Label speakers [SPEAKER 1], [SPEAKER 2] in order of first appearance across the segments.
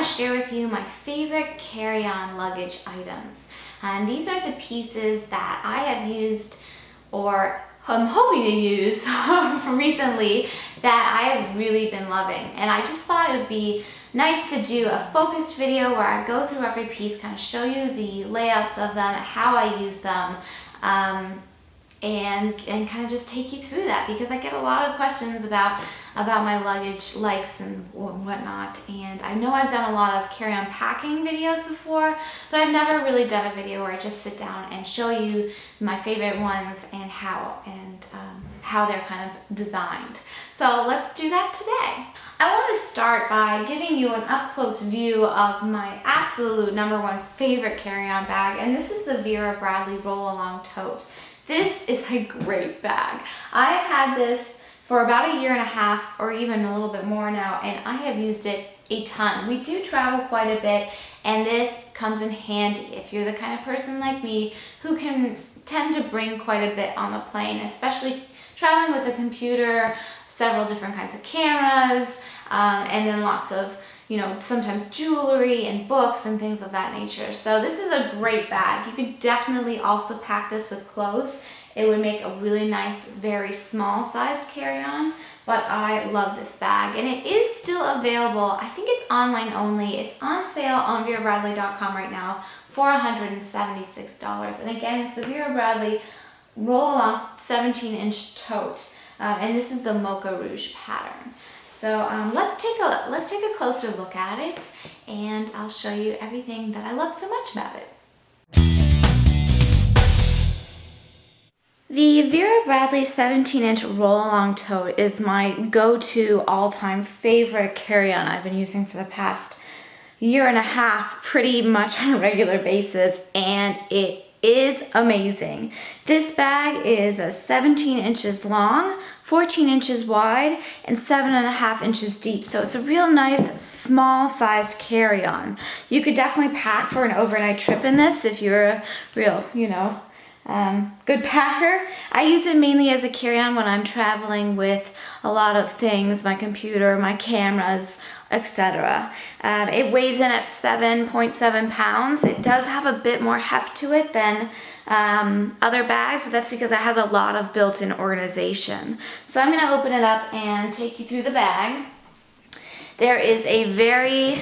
[SPEAKER 1] share with you my favorite carry-on luggage items. And these are the pieces that I have used or I'm hoping to use recently that I have really been loving. And I just thought it would be nice to do a focused video where I go through every piece, kind of show you the layouts of them, how I use them, and kind of just take you through that, because I get a lot of questions about my luggage likes and whatnot. And I know I've done a lot of carry-on packing videos before, but I've never really done a video where I just sit down and show you my favorite ones and how they're kind of designed. So let's do that today. I want to start by giving you an up-close view of my absolute #1 favorite carry-on bag, and this is the Vera Bradley roll-along tote. This is a great bag. I've had this for about 1.5 years or even a little bit more now, and I have used it a ton. We do travel quite a bit, and this comes in handy if you're the kind of person like me who can tend to bring quite a bit on the plane, especially traveling with a computer, several different kinds of cameras, and then lots of, sometimes jewelry and books and things of that nature. So this is a great bag. You could definitely also pack this with clothes. It would make a really nice, very small sized carry-on, but I love this bag, and it is still available. I think it's online only. It's on sale on verabradley.com right now for $176. And again, it's the Vera Bradley roll-along 17-inch tote, and this is the Mocha Rouge pattern. So let's take a closer look at it, and I'll show you everything that I love so much about it. The Vera Bradley 17-inch roll-along tote is my go-to all-time favorite carry-on I've been using for the past 1.5 years, pretty much on a regular basis, and it is amazing. This bag is 17 inches long, 14 inches wide, and 7.5 inches deep. So it's a real nice, small-sized carry-on. You could definitely pack for an overnight trip in this if you're a real, good packer. I use it mainly as a carry-on when I'm traveling with a lot of things, my computer, my cameras, etc. It weighs in at 7.7 pounds. It does have a bit more heft to it than other bags, but that's because it has a lot of built-in organization. So I'm going to open it up and take you through the bag. There is a very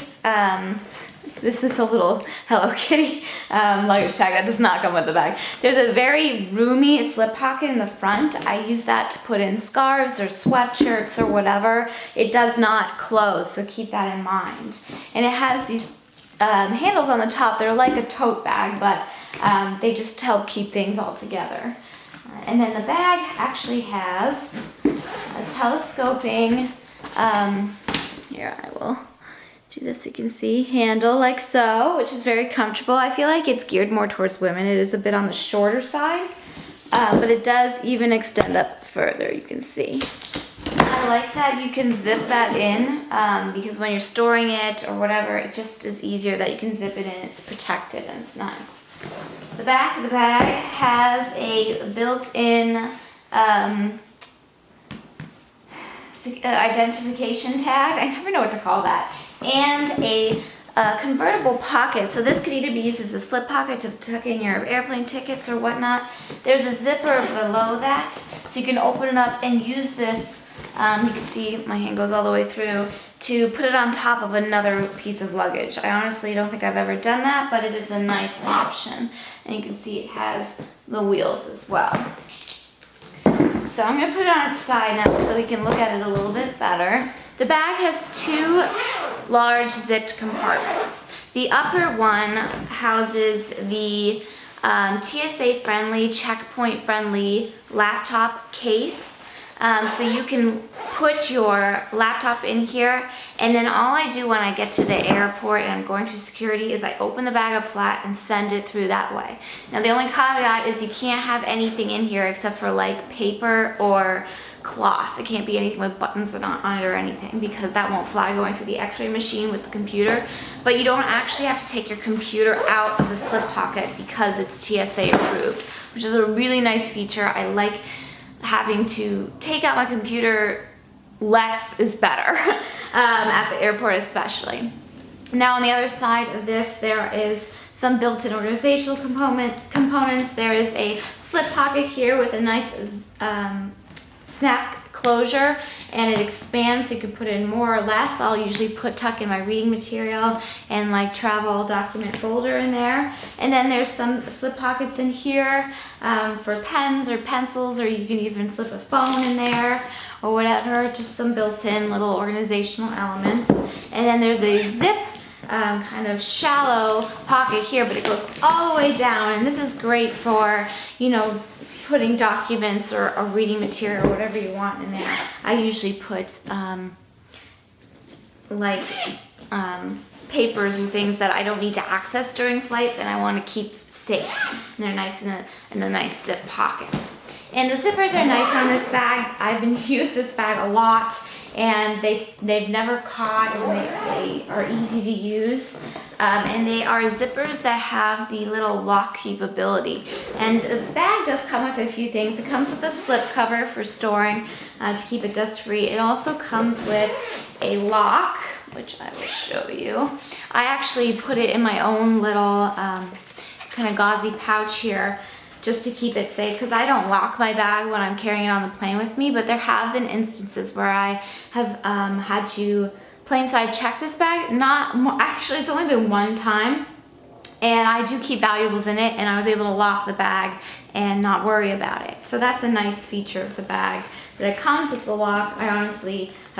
[SPEAKER 1] this is a little Hello Kitty luggage tag that does not come with the bag. There's a very roomy slip pocket in the front. I use that to put in scarves or sweatshirts or whatever. It does not close, so keep that in mind. And it has these handles on the top. They're like a tote bag, but they just help keep things all together. And then the bag actually has a telescoping, here I will do this so you can see, handle like so, which is very comfortable. I feel like it's geared more towards women. It is a bit on the shorter side, but it does even extend up further, you can see. I like that you can zip that in because when you're storing it or whatever, it just is easier that you can zip it in. It's protected and it's nice. The back of the bag has a built-in identification tag. I never know what to call that. And a convertible pocket. So this could either be used as a slip pocket to tuck in your airplane tickets or whatnot. There's a zipper below that, so you can open it up and use this. You can see my hand goes all the way through to put it on top of another piece of luggage. I honestly don't think I've ever done that, but it is a nice option. And you can see it has the wheels as well. So I'm going to put it on its side now so we can look at it a little bit better. The bag has 2 large zipped compartments. The upper one houses the TSA-friendly, checkpoint-friendly laptop case. So you can put your laptop in here, and then all I do when I get to the airport and I'm going through security is I open the bag up flat and send it through that way. Now the only caveat is you can't have anything in here except for like paper or cloth. It can't be anything with buttons on it or anything, because that won't fly going through the x-ray machine with the computer. But you don't actually have to take your computer out of the slip pocket because it's TSA approved, which is a really nice feature. I like having to take out my computer. Less is better at the airport especially. Now on the other side of this, there is some built-in organizational components. There is a slip pocket here with a nice snap closure, and it expands so you can put in more or less. I'll usually tuck in my reading material and like travel document folder in there. And then there's some slip pockets in here for pens or pencils, or you can even slip a phone in there or whatever, just some built-in little organizational elements. And then there's a zip kind of shallow pocket here, but it goes all the way down, and this is great for, you know, putting documents or reading material or whatever you want in there. I usually put papers or things that I don't need to access during flight that I want to keep safe. And they're nice in a nice zip pocket. And the zippers are nice on this bag. I've been used this bag a lot, and they've never caught, and they are easy to use. And they are zippers that have the little lock capability. And the bag does come with a few things. It comes with a slip cover for storing to keep it dust free. It also comes with a lock, which I will show you. I actually put it in my own little kind of gauzy pouch here, just to keep it safe, because I don't lock my bag when I'm carrying it on the plane with me, but there have been instances where I have had to plane side check this bag. Actually, it's only been one time, and I do keep valuables in it, and I was able to lock the bag and not worry about it. So that's a nice feature of the bag, that it comes with the lock. I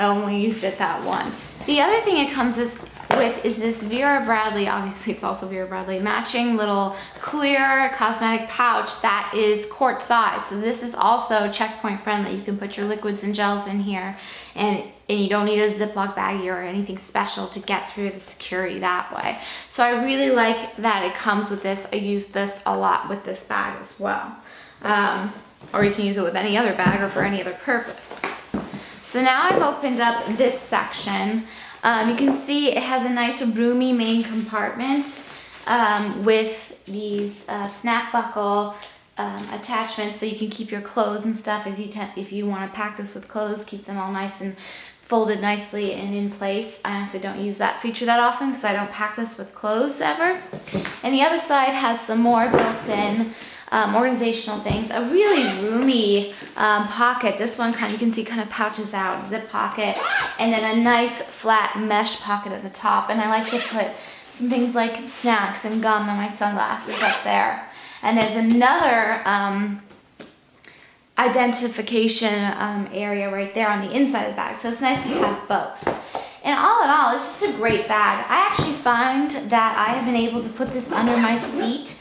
[SPEAKER 1] only used it that once. The other thing it comes with is this Vera Bradley, obviously it's also Vera Bradley, matching little clear cosmetic pouch that is quart size. So this is also checkpoint friendly. You can put your liquids and gels in here, and you don't need a Ziploc baggie or anything special to get through the security that way. So I really like that it comes with this. I use this a lot with this bag as well. Or you can use it with any other bag or for any other purpose. So now I've opened up this section. You can see it has a nice roomy main compartment with these snap buckle attachments, so you can keep your clothes and stuff. If you want to pack this with clothes, keep them all nice and folded nicely and in place. I honestly don't use that feature that often because I don't pack this with clothes ever. And the other side has some more built-in organizational things. A really roomy pocket. This one you can see kind of pouches out, zip pocket, and then a nice flat mesh pocket at the top. And I like to put some things like snacks and gum and my sunglasses up there. And there's another identification area right there on the inside of the bag. So it's nice to have both. And all in all, it's just a great bag. I actually find that I have been able to put this under my seat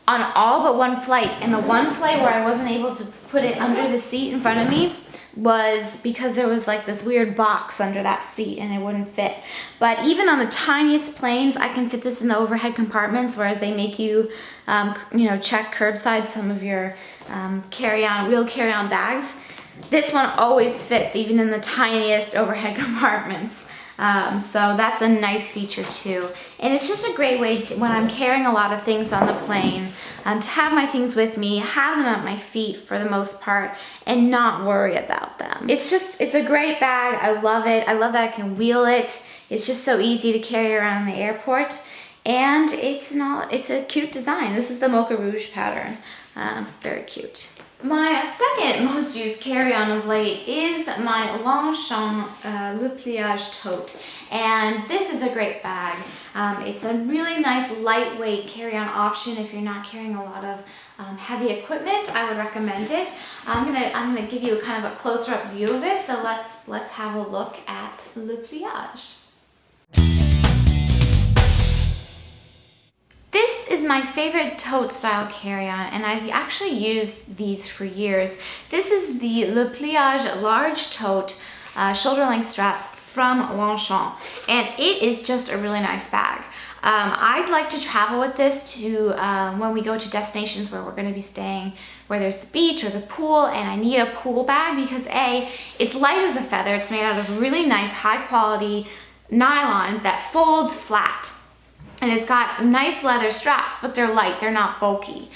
[SPEAKER 1] on all but one flight. And the one flight where I wasn't able to put it under the seat in front of me was because there was like this weird box under that seat and it wouldn't fit. But even on the tiniest planes, I can fit this in the overhead compartments, whereas they make you, check curbside some of your wheel carry-on bags. This one always fits, even in the tiniest overhead compartments. So that's a nice feature too. And it's just a great way to, when I'm carrying a lot of things on the plane, to have my things with me, have them at my feet for the most part, and not worry about them. It's a great bag. I love it. I love that I can wheel it. It's just so easy to carry around in the airport. And it's a cute design. This is the Mocha Rouge pattern. Very cute. My second most used carry-on of late is my Longchamp Le Pliage tote, and this is a great bag. It's a really nice lightweight carry-on option if you're not carrying a lot of heavy equipment. I would recommend it. I'm gonna give you a kind of a closer up view of it. So let's have a look at Le Pliage. This is my favorite tote style carry-on, and I've actually used these for years. This is the Le Pliage large tote shoulder length straps from Longchamp, and it is just a really nice bag. I'd like to travel with this to when we go to destinations where we're going to be staying, where there's the beach or the pool, and I need a pool bag because A, it's light as a feather. It's made out of really nice high quality nylon that folds flat. And it's got nice leather straps, but they're light, they're not bulky.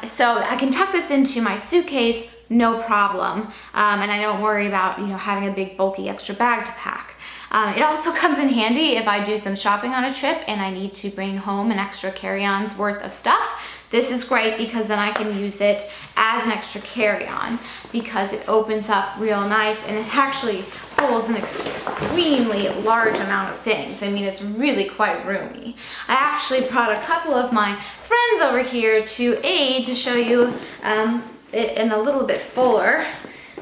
[SPEAKER 1] So I can tuck this into my suitcase, no problem. And I don't worry about, you know, having a big bulky extra bag to pack. It also comes in handy if I do some shopping on a trip and I need to bring home an extra carry-on's worth of stuff. This is great because then I can use it as an extra carry-on because it opens up real nice and it actually holds an extremely large amount of things. I mean, it's really quite roomy. I actually brought a couple of my friends over here to aid to show you it in a little bit fuller.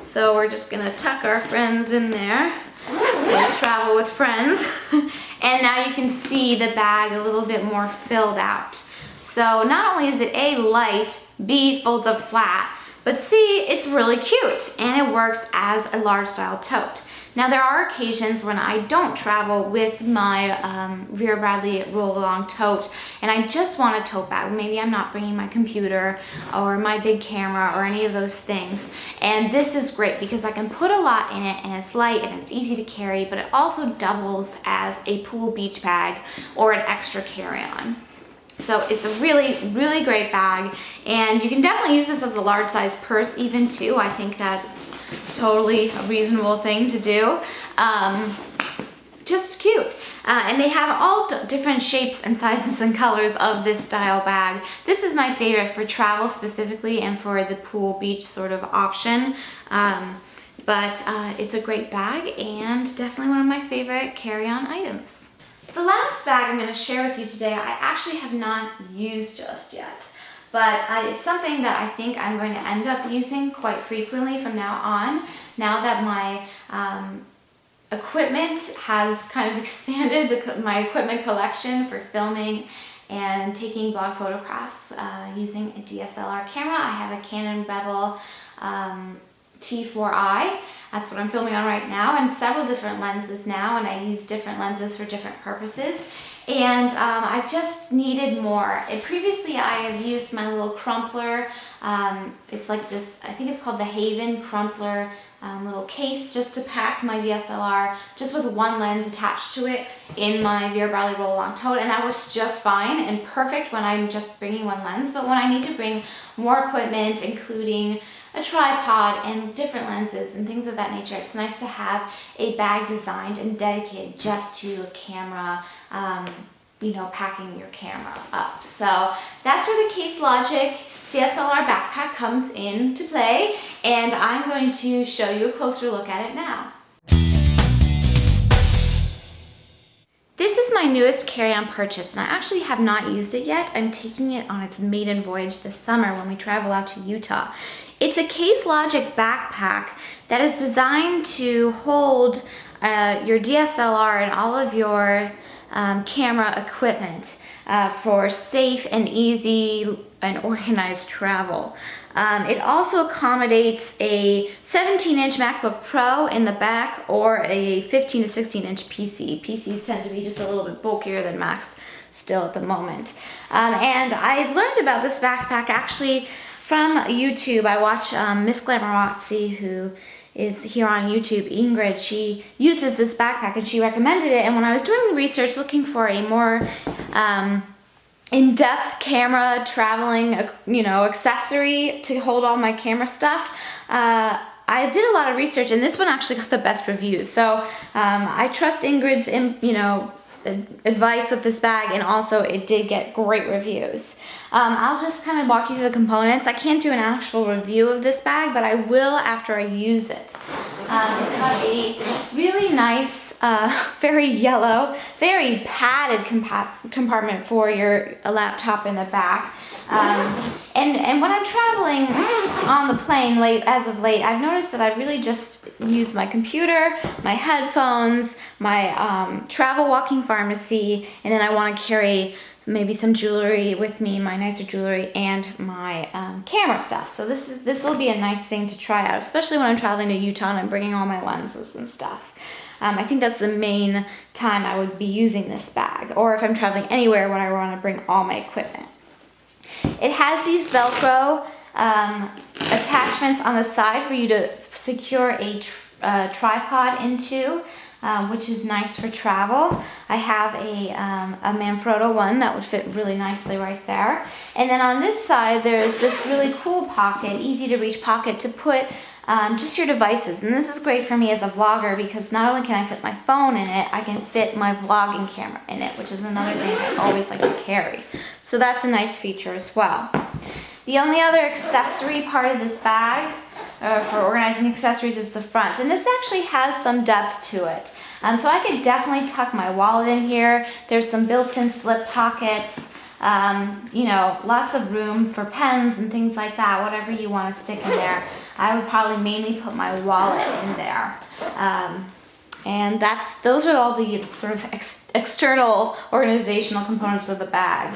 [SPEAKER 1] So we're just gonna tuck our friends in there. Let's travel with friends. And now you can see the bag a little bit more filled out. So not only is it A, light, B, folds up flat, but C, it's really cute and it works as a large style tote. Now there are occasions when I don't travel with my Vera Bradley roll along tote and I just want a tote bag. Maybe I'm not bringing my computer or my big camera or any of those things. And this is great because I can put a lot in it and it's light and it's easy to carry, but it also doubles as a pool beach bag or an extra carry-on. So it's a really, really great bag, and you can definitely use this as a large size purse even too. I think that's totally a reasonable thing to do. Just cute. And they have all different shapes and sizes and colors of this style bag. This is my favorite for travel specifically and for the pool beach sort of option. But it's a great bag and definitely one of my favorite carry-on items. The last bag I'm going to share with you today, I actually have not used just yet, but it's something that I think I'm going to end up using quite frequently from now on, now that my equipment has kind of expanded, my equipment collection for filming and taking blog photographs using a DSLR camera. I have a Canon Rebel T4i. That's what I'm filming on right now, and several different lenses now, and I use different lenses for different purposes. And I've just needed more. And previously I have used my little crumpler. It's like this, I think it's called the Haven crumpler little case just to pack my DSLR just with one lens attached to it in my Vera Bradley roll-along tote, and that works just fine and perfect when I'm just bringing one lens. But when I need to bring more equipment, including a tripod and different lenses and things of that nature, it's nice to have a bag designed and dedicated just to a camera, you know, packing your camera up. So that's where the Case Logic DSLR backpack comes into play, and I'm going to show you a closer look at it now. This is my newest carry-on purchase, and I actually have not used it yet. I'm taking it on its maiden voyage this summer when we travel out to Utah. It's a Case Logic backpack that is designed to hold your DSLR and all of your camera equipment for safe and easy and organized travel. It also accommodates a 17-inch MacBook Pro in the back or a 15 to 16-inch PC. PCs tend to be just a little bit bulkier than Macs still at the moment. And I learned about this backpack actually from YouTube. I watch Miss Glamorazzi, who is here on YouTube, Ingrid. She uses this backpack and she recommended it, and when I was doing the research looking for a more in-depth camera traveling, you know, accessory to hold all my camera stuff, I did a lot of research, and this one actually got the best reviews. So I trust Ingrid's, you know, advice with this bag, and also it did get great reviews. I'll just kind of walk you through the components. I can't do an actual review of this bag, but I will after I use it. It's got a really nice, very yellow, very padded compartment for your laptop in the back. And when I'm traveling on the plane as of late, I've noticed that I really just use my computer, my headphones, my travel walking pharmacy, and then I want to carry maybe some jewelry with me, my nicer jewelry, and my camera stuff. So this will be a nice thing to try out, especially when I'm traveling to Utah and I'm bringing all my lenses and stuff. I think that's the main time I would be using this bag, or if I'm traveling anywhere when I want to bring all my equipment. It has these Velcro attachments on the side for you to secure a tripod into. which is nice for travel. I have a Manfrotto one that would fit really nicely right there. And then on this side, there's this really cool pocket, easy to reach pocket to put just your devices. And this is great for me as a vlogger because not only can I fit my phone in it, I can fit my vlogging camera in it, which is another thing I always like to carry. So that's a nice feature as well. The only other accessory part of this bag for organizing accessories is the front, and this actually has some depth to it. So I could definitely tuck my wallet in here. There's some built-in slip pockets, you know, lots of room for pens and things like that, whatever you want to stick in there. I would probably mainly put my wallet in there. And those are all the sort of external organizational components of the bag.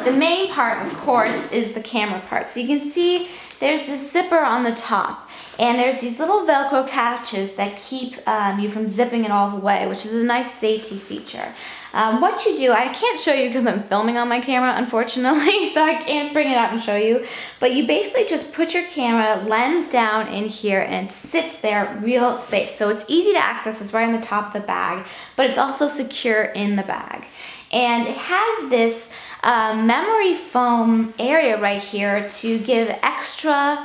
[SPEAKER 1] The main part, of course, is the camera part. So you can see there's this zipper on the top, and there's these little Velcro catches that keep you from zipping it all the way, which is a nice safety feature. What you do, I can't show you because I'm filming on my camera, unfortunately, so I can't bring it out and show you, but you basically just put your camera lens down in here and it sits there real safe. So it's easy to access, it's right on the top of the bag, but it's also secure in the bag. And it has this memory foam area right here to give extra,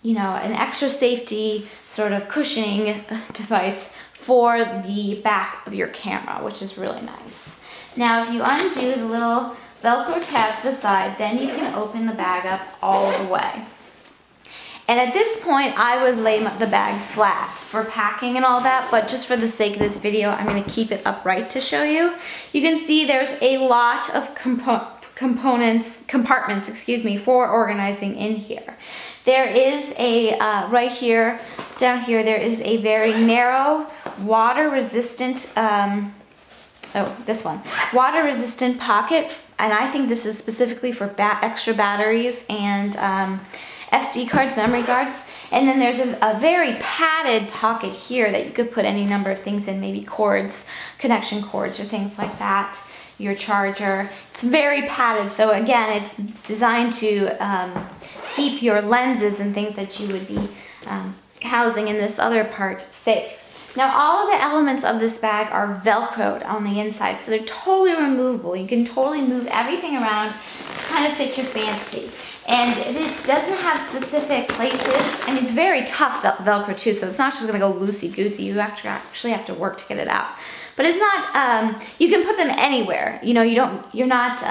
[SPEAKER 1] you know, an extra safety sort of cushioning device for the back of your camera, which is really nice. Now, if you undo the little Velcro tabs to the side, then you can open the bag up all the way. And at this point, I would lay the bag flat for packing and all that, but just for the sake of this video, I'm gonna keep it upright to show you. You can see there's a lot of compartments, for organizing in here. There is a, right here, down here, there is a very narrow, water-resistant, water-resistant pocket, and I think this is specifically for extra batteries and SD cards, memory cards. And then there's a very padded pocket here that you could put any number of things in, maybe cords, connection cords or things like that, your charger. It's very padded, so again, it's designed to keep your lenses and things that you would be housing in this other part safe. Now, all of the elements of this bag are Velcroed on the inside, so they're totally removable. You can totally move everything around to kind of fit your fancy. And it doesn't have specific places, and it's very tough Velcro too, so it's not just gonna go loosey-goosey. You actually have to work to get it out. But it's not, you can put them anywhere. You know, you're not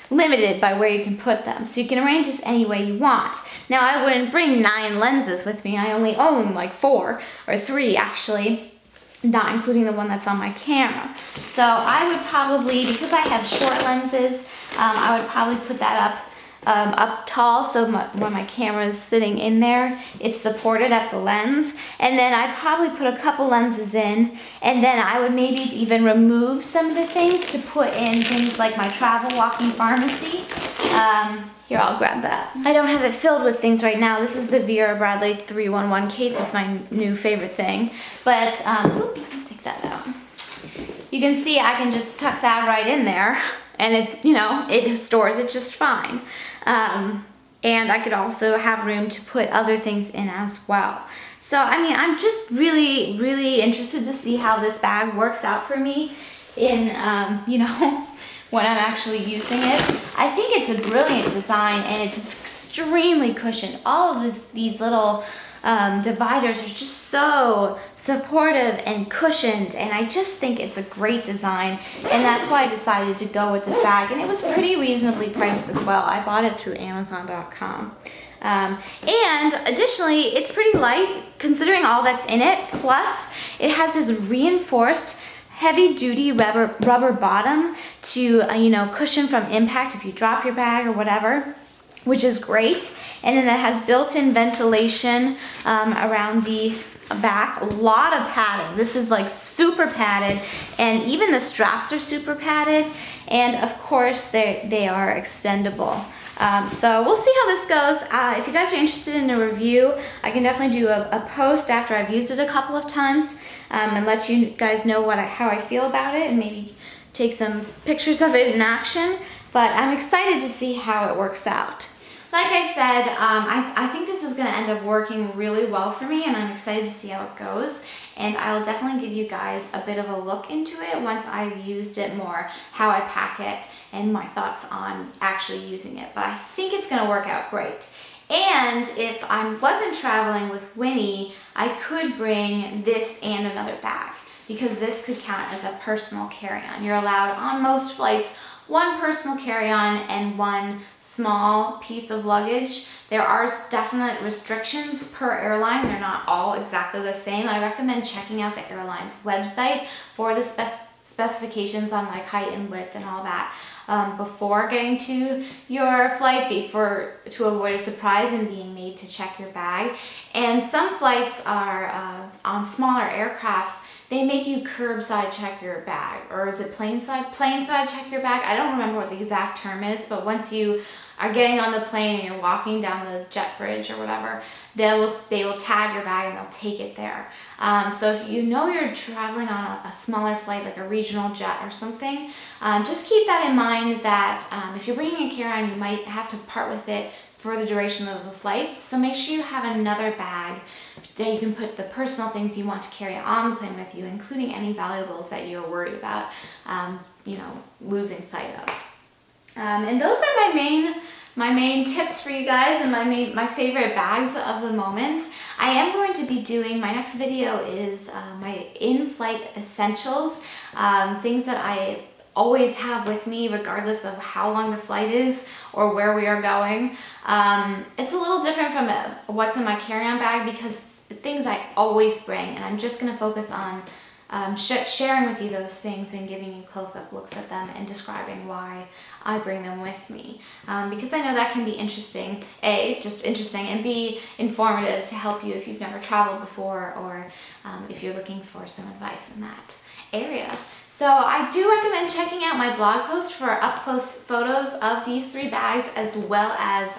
[SPEAKER 1] limited by where you can put them. So you can arrange this any way you want. Now, I wouldn't bring 9 lenses with me. I only own like 4 or 3 actually, not including the one that's on my camera. So I would probably, because I have short lenses, I would probably put that up tall, so when my camera is sitting in there, it's supported at the lens. And then I'd probably put a couple lenses in, and then I would maybe even remove some of the things to put in things like my travel walking pharmacy. Here, I'll grab that. I don't have it filled with things right now. This is the Vera Bradley 311 case. It's my new favorite thing. But, let me take that out. You can see I can just tuck that right in there, and it, you know, it stores it just fine. And I could also have room to put other things in as well. So, I mean, I'm just really, really interested to see how this bag works out for me in, you know, when I'm actually using it. I think it's a brilliant design, and it's extremely cushioned. All of these little dividers are just so supportive and cushioned, and I just think it's a great design, and that's why I decided to go with this bag. And it was pretty reasonably priced as well. I bought it through Amazon.com. And additionally, it's pretty light considering all that's in it. Plus, it has this reinforced heavy-duty rubber bottom to you know, cushion from impact if you drop your bag or whatever, which is great. And then it has built-in ventilation around the back. A lot of padding. This is like super padded, and even the straps are super padded. And of course, they are extendable. So we'll see how this goes. If you guys are interested in a review, I can definitely do a post after I've used it a couple of times and let you guys know how I feel about it, and maybe take some pictures of it in action. But I'm excited to see how it works out. Like I said, I think this is going to end up working really well for me, and I'm excited to see how it goes. And I'll definitely give you guys a bit of a look into it once I've used it more, how I pack it, and my thoughts on actually using it. But I think it's going to work out great. And if I wasn't traveling with Winnie, I could bring this and another bag, because this could count as a personal carry-on. You're allowed on most flights one personal carry-on and one small piece of luggage. There are definite restrictions per airline. They're not all exactly the same. I recommend checking out the airline's website for the specifications on like height and width and all that before getting to your flight, to avoid a surprise and being made to check your bag. And some flights are on smaller aircrafts, they make you curbside check your bag, or is it planeside check your bag? I don't remember what the exact term is, but once you are getting on the plane and you're walking down the jet bridge or whatever, they will tag your bag and they'll take it there. So if you know you're traveling on a smaller flight, like a regional jet or something, just keep that in mind that if you're bringing a carry-on, you might have to part with it for the duration of the flight. So make sure you have another bag that you can put the personal things you want to carry on the plane with you, including any valuables that you're worried about, losing sight of. And those are my main tips for you guys, and my favorite bags of the moment. I am going to be doing, my next video is my in-flight essentials, things that I always have with me regardless of how long the flight is or where we are going. It's a little different from what's in my carry-on bag, because things I always bring, and I'm just going to focus on sharing with you those things and giving you close-up looks at them and describing why I bring them with me, because I know that can be interesting, A, just interesting, and B, informative to help you if you've never traveled before, or if you're looking for some advice in that area. So I do recommend checking out my blog post for up-close photos of these 3 bags, as well as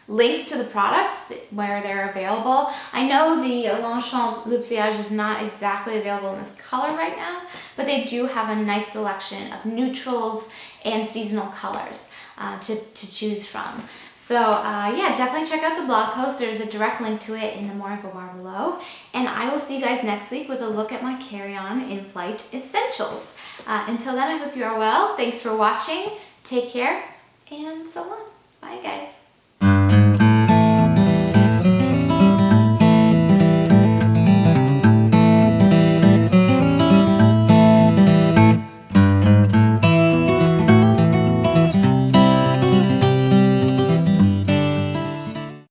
[SPEAKER 1] links to the products where they're available. I know the Longchamp luggage is not exactly available in this color right now, but they do have a nice selection of neutrals and seasonal colors to choose from. So yeah, definitely check out the blog post. There's a direct link to it in the more info bar below. And I will see you guys next week with a look at my carry-on in-flight essentials. Until then, I hope you are well. Thanks for watching. Take care, and so on. Bye, guys.